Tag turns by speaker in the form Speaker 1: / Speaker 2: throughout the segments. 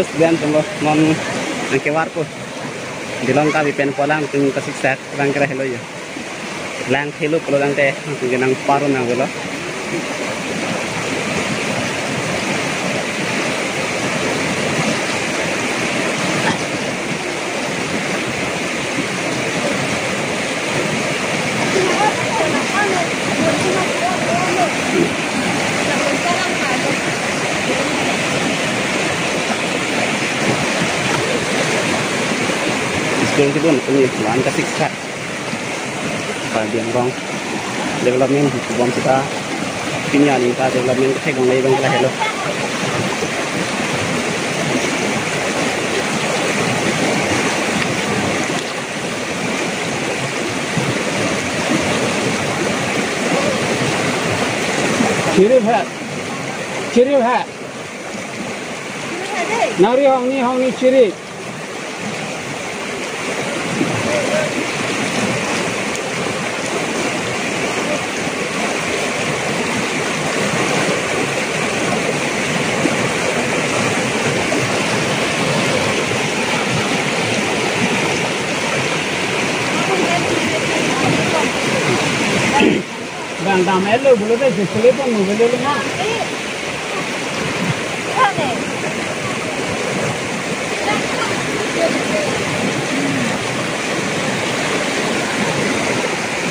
Speaker 1: Terus dan tunggu non kewar po. Dilong kami pen polang tung kasik sak lang kera hello ya. Lang hello kalau lang teh nang paru nang gelo. Sekarang kita punya pelan kasih sak. Bagian bang development bom kita punya ni kita development kita gong lagi bang kita hello. Ciri hai. Nari hong ni ciri. Dam elo bulu deh display pun mobil lu mah.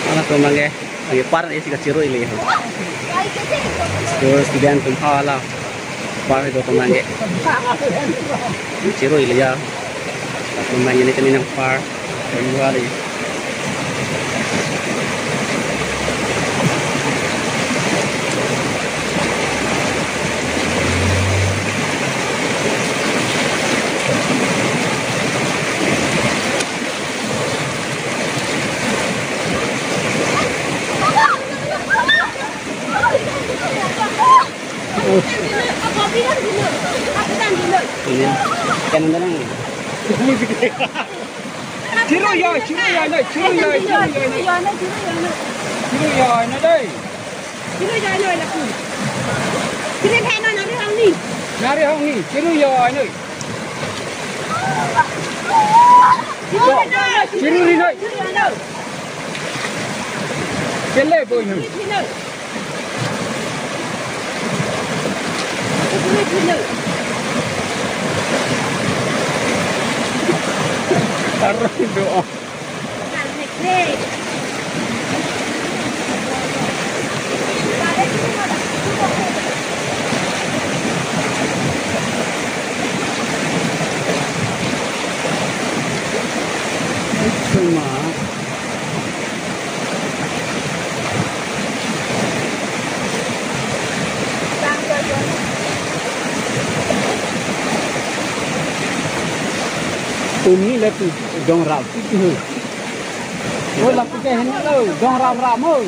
Speaker 1: Anak tu mangge, par isi kaciro ini. Terus kemudian tumpah lah, par itu tu mangge. Ciro ini ya, tu mangge ini kini yang par, dua lagi. Ini kan mana ni? Ciro ya, ni, ciro ya deh. Ciro ya laku. Ciro kan nari hong ni, ciro ya ni. Ciro ni. Kelle boy ni. Taruh doa. Semua. Ini lagi dong rap itu. Oh lagi ke hendak lo dong rap mo.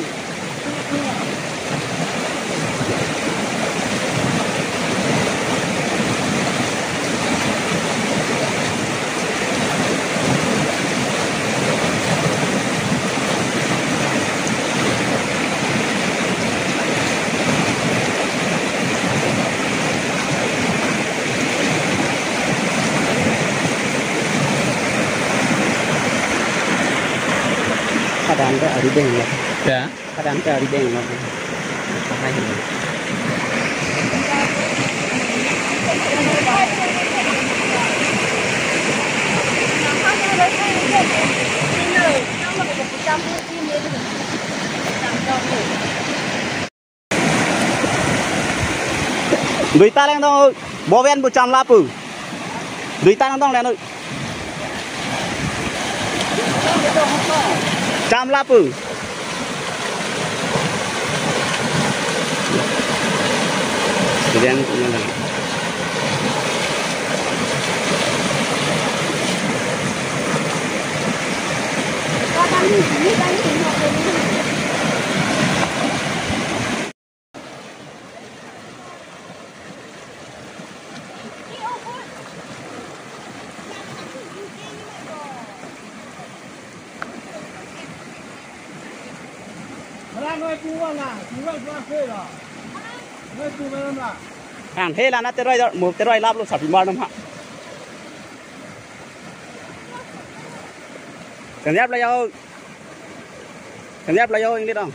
Speaker 1: Kadang ada di beng lah. Ya. Kadang ada di beng lah. Hai. Đuôi ta lên đâu, bò ven 100 lá pù. Đuôi ta đang lên ơi. 100 lá pù. Kemudian hàng thế là nó tới đây một tới đây lắp luôn sập mar năm hạ Cảm giác là vô. Cảm giác là vô anh biết không?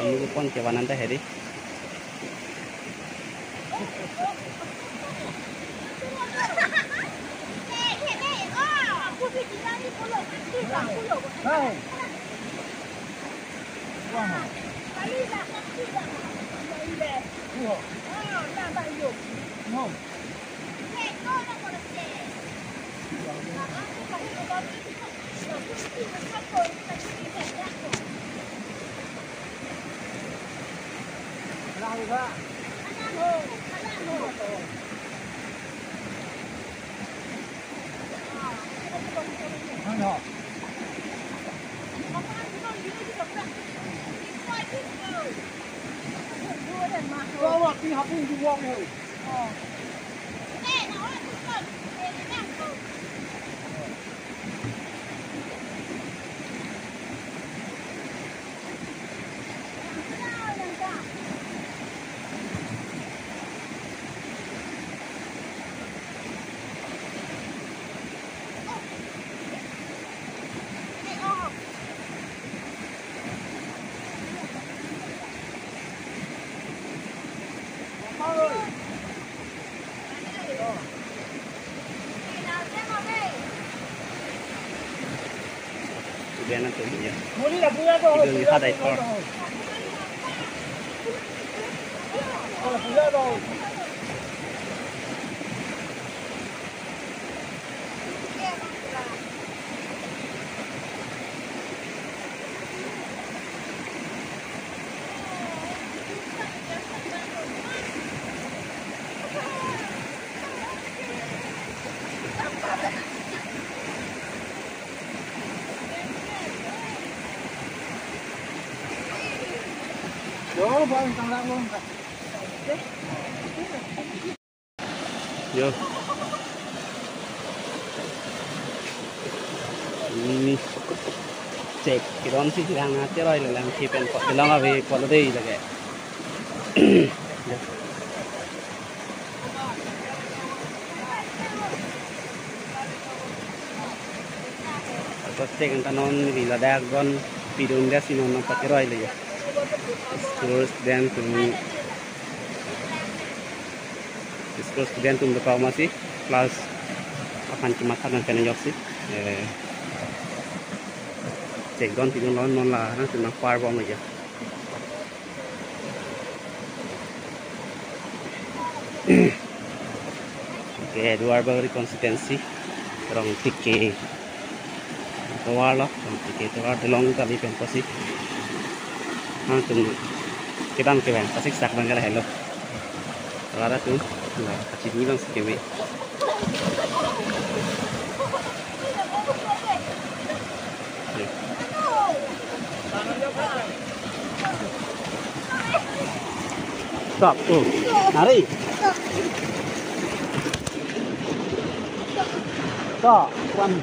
Speaker 1: Ini pun coba nanti hari.
Speaker 2: đi học đi vuông rồi.
Speaker 1: Biar nanti ya.
Speaker 2: Boleh lah punya tu.
Speaker 1: Itu lihat ada ekor.
Speaker 2: Punya tu. Yo, buang tangan lu.
Speaker 1: Yo. Ini cek kiron sih yang nanti roy lang kipen kok bilang abe kalau deh lagi. Terus cek entar non di ladang gon pidung dia sih non pakai roy lagi. Terus dan kemudian tunggu kau masih plus akan cuma dan kena jok sih cek don tidur non lah nanti nak far bom aja oke dua baru konsistensi orang tiki keluar loh tiki keluar delong kali penposi tunggu kita mungkin pasti sak bangga lah hello kalau tuh là chỉ nghĩ bằng kiểu vậy stop nari stop one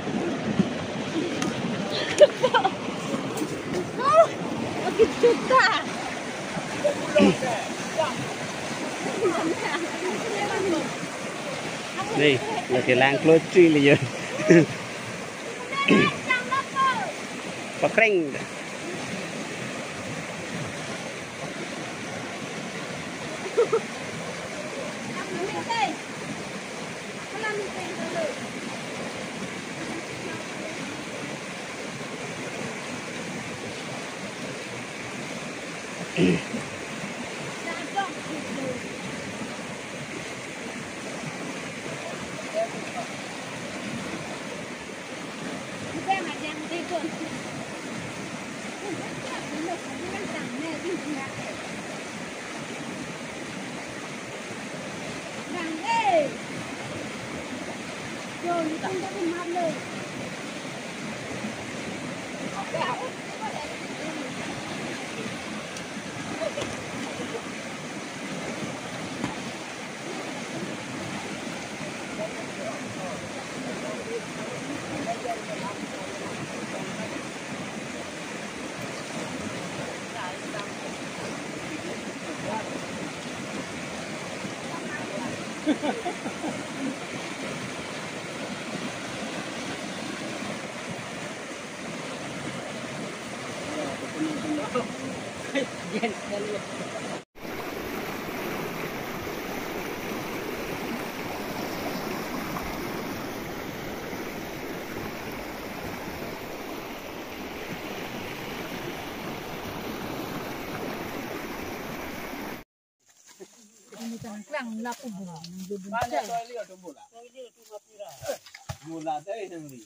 Speaker 1: đây là cái làng close tree là gì có kênh
Speaker 3: Klang lapu bulan,
Speaker 2: Banyak soal lihat tu bola. Bola tu yang ni.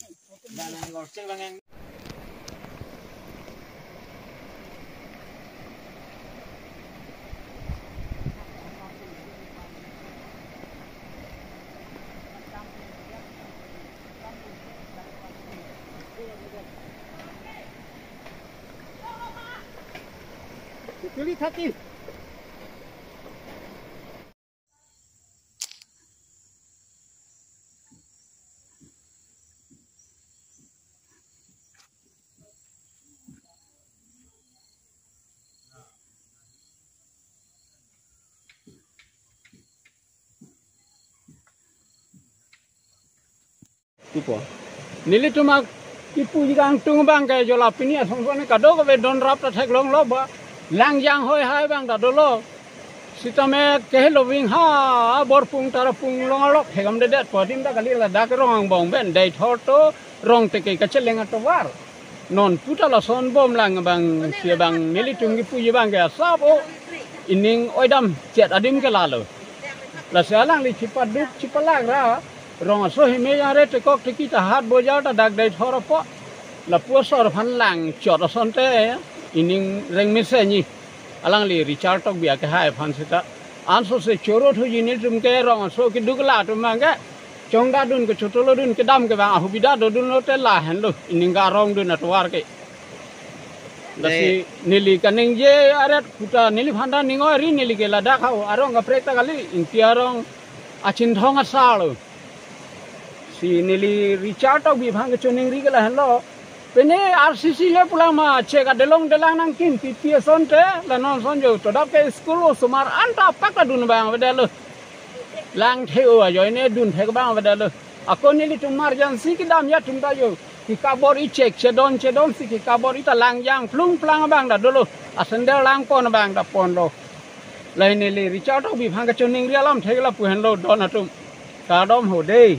Speaker 2: Dan yang gorceng yang pilih hati.
Speaker 1: Tupo.
Speaker 2: Nili cuma tipu jika tung bang kayak jola pini asong sone kado ke don rap ta thek long lo ba lang jang hoi hai bang da dolo sitame ke lo wing ha bor pung tara pung long lok hegam de det podim da kali la dak rong bong ben dai thor to rong te ke kacheleng to war non puta la son bom lang bang sia bang nili tung tipu ji bang ka sabo ining oidam chet adim ke lalo la salang li cipat duk cipalang ra rong so hi me yare te kok tiki ta hat bojao ta dak dai thor po la puasor phan lang chot son te ining reng me se ni alang li richard tok bia ke hai phan sita an so se choro thu ji ni tum ke rong so ki duk la tu mang ke chong da dun ke chotolo dun ke dam ke ba hu bida do dun lo te la hen lo ining ga rong dun atwar ke dasi nili kaning je aret puta nili phanda ningo ri nili ke la da khau arong ga preta kali intiarong achin thong asalo si nili Richard tok bibang ke chuning ri kala hello pene RCC le pulang ma cheka delong nang kin pi son te la non son jo to dap ke school sumar anta pak la dun bang vedalo lang theu a jo ne dun thek bang vedalo ako nili tum emergency ki dam ya tum da yo ki kabor I check chedon si ki kabor ita lang yang plung plang bang da dolo asendel lang pon bang da pon lo lai nili Richard tok bibang ke chuning ri alam thek la pu hen lo don atum ka dom ho dei